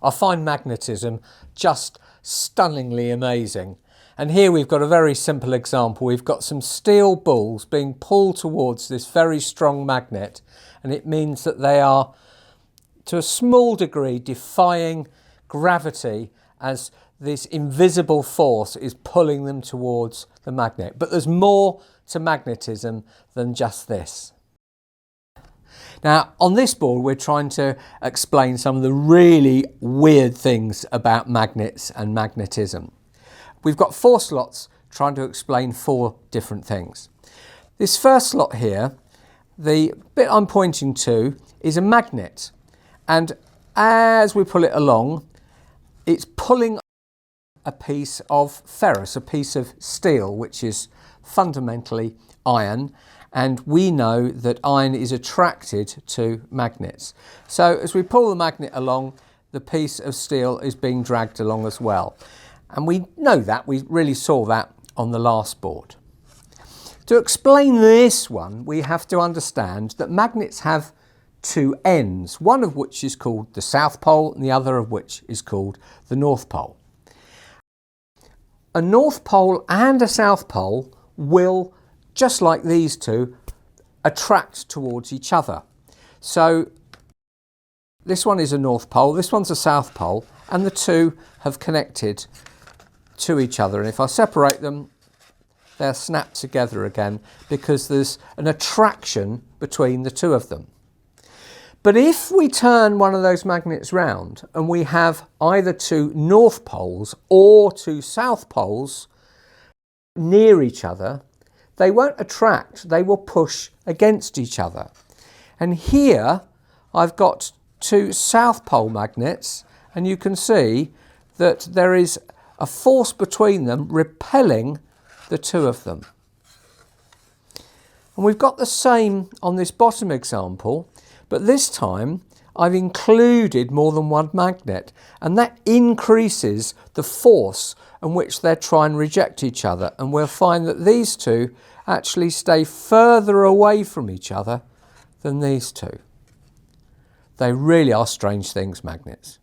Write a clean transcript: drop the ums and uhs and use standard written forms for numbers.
I find magnetism just stunningly amazing. And here we've got a very simple example. We've got some steel balls being pulled towards this very strong magnet, and it means that they are, to a small degree, defying gravity as this invisible force is pulling them towards the magnet. But there's more to magnetism than just this. Now, on this board, we're trying to explain some of the really weird things about magnets and magnetism. We've got 4 slots trying to explain 4 different things. This first slot here, the bit I'm pointing to, is a magnet. And as we pull it along, it's pulling a piece of ferrous, a piece of steel, which is fundamentally iron. And we know that iron is attracted to magnets. So as we pull the magnet along, the piece of steel is being dragged along as well. And we know that, we really saw that on the last board. To explain this one, we have to understand that magnets have 2 ends, one of which is called the South Pole and the other of which is called the North Pole. A North Pole and a South Pole will, just like these two, attract towards each other. So this one is a North Pole, this one's a South Pole, and the two have connected to each other. And if I separate them, they're snapped together again because there's an attraction between the two of them. But if we turn one of those magnets round and we have either 2 North Poles or 2 South Poles near each other, they won't attract, they will push against each other. And here I've got 2 South Pole magnets, and you can see that there is a force between them repelling the 2 of them. And we've got the same on this bottom example, but this time I've included more than one magnet, and that increases the force in which they try and reject each other. And we'll find that these 2 actually stay further away from each other than these 2. They really are strange things, magnets.